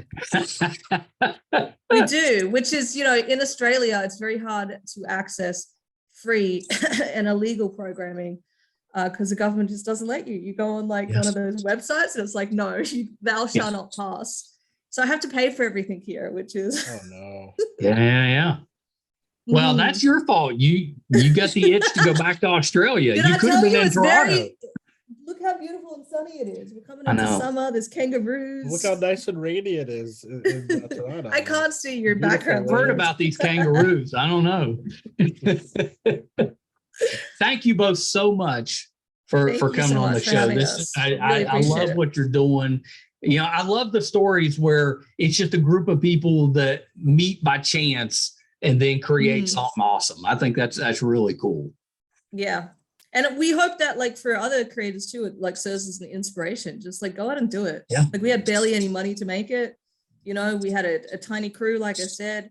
We do, which is, in Australia, it's very hard to access free and illegal programming because the government just doesn't let you. You go on one of those websites and it's like, no, thou shalt not pass. So I have to pay for everything here, which is oh no. Yeah. Well, that's your fault. You got the itch to go back to Australia. You could have been in Toronto. Look how beautiful and sunny it is. We're coming into summer. There's kangaroos. Look how nice and rainy it is in Toronto. I can't see your background. I've heard about these kangaroos. I don't know. Thank you both so much for coming on the show. I love what you're doing. I love the stories where it's just a group of people that meet by chance and then create something awesome. I think that's really cool. Yeah. And we hope that for other creators too, it serves as an inspiration. Just go out and do it. Yeah. We had barely any money to make it. We had a tiny crew, like I said.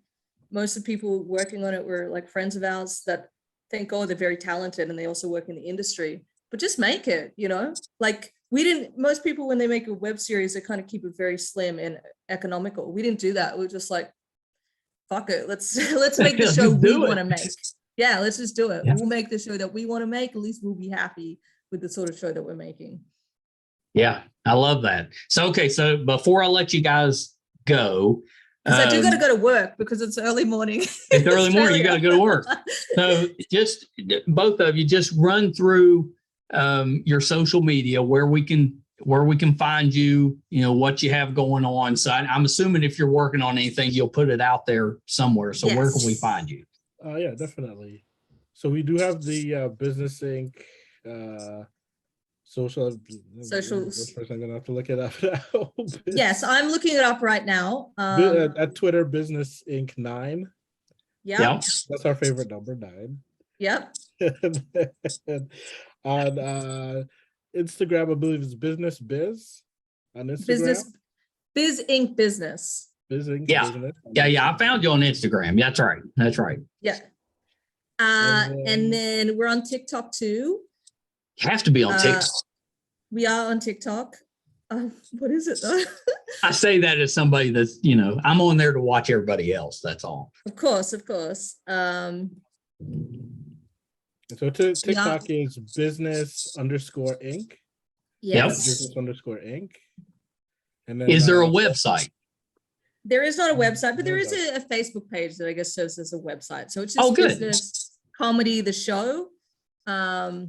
Most of the people working on it were friends of ours that, thank God, they're very talented and they also work in the industry. But just make it, most people, when they make a web series, they kind of keep it very slim and economical. We didn't do that. We were just fuck it. Let's make the show we want to make. Yeah, let's just do it. Yeah. We'll make the show that we want to make. At least we'll be happy with the sort of show that we're making. Yeah, I love that. So before I let you guys go, because I do got to go to work because it's early morning. It's early morning. You got to go to work. So just both of you, just run through your social media where we can find you. What you have going on. So I'm assuming if you're working on anything, you'll put it out there somewhere. So where can we find you? Yeah, definitely. So we do have the Business Inc. Socials. I'm gonna have to look it up now. Yes, I'm looking it up right now. At Twitter, Business Inc. 9. Yeah, that's our favorite number, 9. Yep. On Instagram, I believe it's Business Biz. On Instagram, Biz Inc. Business. Business. Yeah. I found you on Instagram. That's right. Yeah. And then we're on TikTok too. You have to be on TikTok. We are on TikTok. What is it though? I say that as somebody that's, I'm on there to watch everybody else. That's all. Of course. So TikTok is business_Inc. Yes. Business_Inc. And then, is there a website? There is not a website, but there is a Facebook page that I guess serves as a website. So it's just Business Comedy, the show. But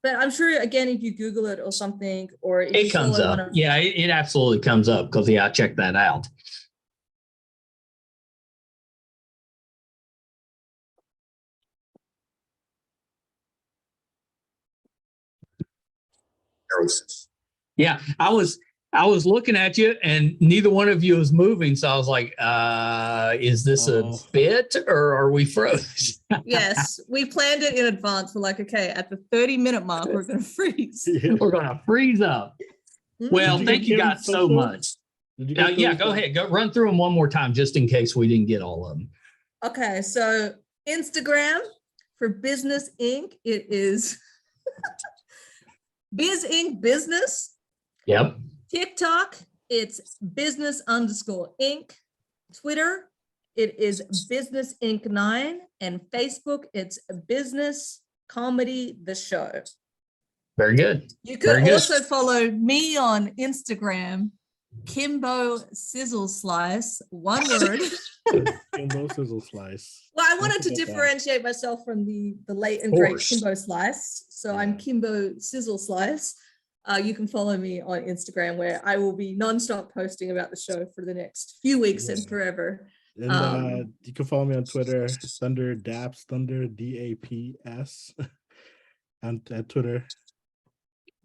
I'm sure, again, if you Google it or something, or if it comes up. Yeah, it absolutely comes up because, I checked that out. Yeah, I was looking at you and neither one of you was moving. So I was like, is this a bit or are we froze? Yes, we planned it in advance. We're like, okay, at the 30-minute mark, we're going to freeze. We're going to freeze up. Well, thank you guys so much. Yeah, go ahead. Go run through them one more time just in case we didn't get all of them. Okay, so Instagram for Business Inc. It is Biz Inc. Business. Yep. TikTok, it's business_Inc. Twitter, it is Business Inc. 9. And Facebook, it's Business Comedy, the show. Very good. You could also follow me on Instagram Kimbo Sizzle Slice, one word. Kimbo Sizzle Slice. Well, I wanted to differentiate myself from the late and great Kimbo Slice. So I'm Kimbo Sizzle Slice. You can follow me on Instagram, where I will be nonstop posting about the show for the next few weeks and forever. And you can follow me on Twitter, Thunder Daps, Thunder DAPS, and at Twitter.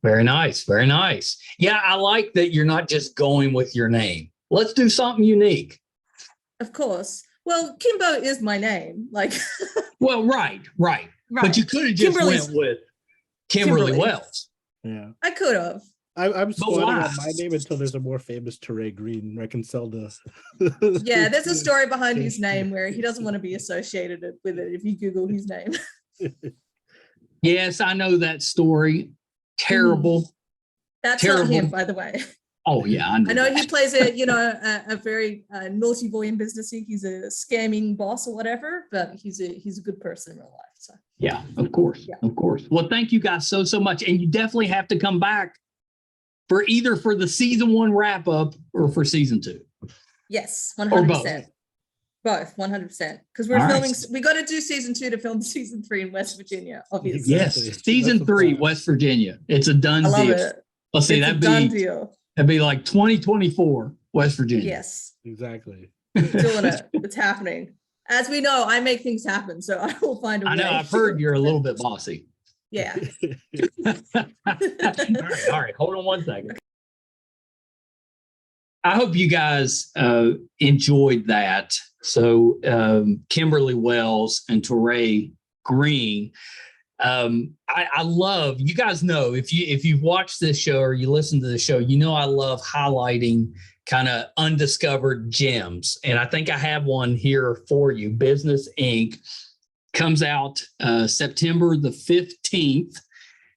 Very nice. Very nice. Yeah, I like that you're not just going with your name. Let's do something unique. Of course. Well, Kimbo is my name. Like, well, right. But you could have just went with Kimberley Wells. Yeah, I could have. I'm squatting on my name until there's a more famous Torray Green where I can sell the. Yeah, there's a story behind his name where he doesn't want to be associated with it if you Google his name. Yes, I know that story. Terrible. That's terrible. Not him, by the way. Oh yeah, I know he plays a very naughty boy in business. He's a scamming boss or whatever, but he's a good person in real life. So yeah, of course. Well, thank you guys so much, and you definitely have to come back for either for the season 1 wrap up or for season 2. Yes, 100%. Both 100%. Because we're filming. We got to do season 2 to film season 3 in West Virginia. Obviously. Yes, season 3, West Virginia. It's a done deal. I love it. Let's see, done deal. That'd be like 2024 West Virginia. Yes, exactly. Doing it. It's happening. As we know, I make things happen, so I will find a way. I know. I've heard you're a little bit bossy. Yeah. All right. Hold on one second. I hope you guys enjoyed that. So Kimberley Wells and Torray Green. I love, you guys know, if you've watched this show or you listen to the show, you know I love highlighting kind of undiscovered gems. And I think I have one here for you. Business Inc. comes out September the 15th,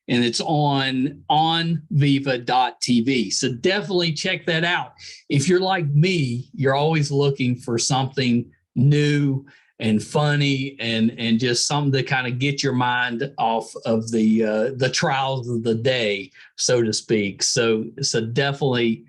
and it's on viva.tv. So definitely check that out. If you're like me, you're always looking for something new and funny and just something to kind of get your mind off of the trials of the day, so to speak. So definitely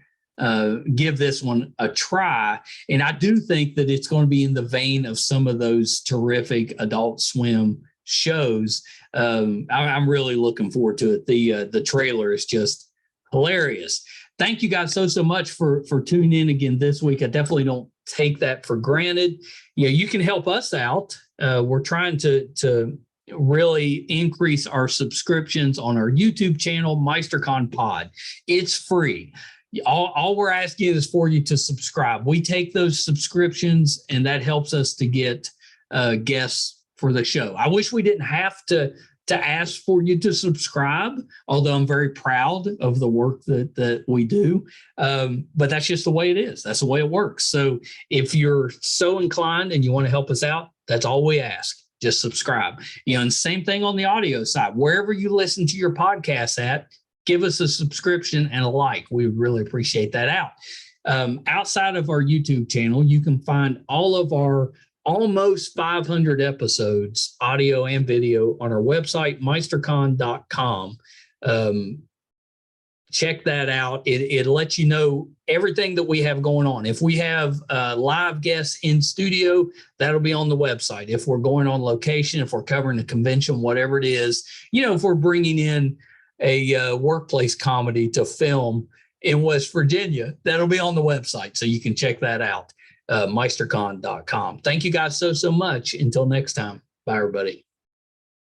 give this one a try. And I do think that it's going to be in the vein of some of those terrific Adult Swim shows. I'm really looking forward to it. The trailer is just hilarious. Thank you guys so much for tuning in again this week. I definitely don't take that for granted. Yeah, you can help us out. We're trying to really increase our subscriptions on our YouTube channel, MeisterCon Pod. It's free. All we're asking is for you to subscribe. We take those subscriptions, and that helps us to get guests for the show. I wish we didn't have to ask for you to subscribe, although I'm very proud of the work that we do. But that's just the way it is. That's the way it works. So if you're so inclined and you want to help us out, that's all we ask. Just subscribe. And same thing on the audio side. Wherever you listen to your podcasts at, give us a subscription and a like. We would really appreciate that out. Outside of our YouTube channel, you can find all of our almost 500 episodes, audio and video, on our website, meistercon.com. Check that out. It lets you know everything that we have going on. If we have live guests in studio, that'll be on the website. If we're going on location, if we're covering a convention, whatever it is, if we're bringing in a workplace comedy to film in West Virginia, that'll be on the website. So you can check that out. MeisterCon.com. Thank you guys so much. Until next time. Bye, everybody.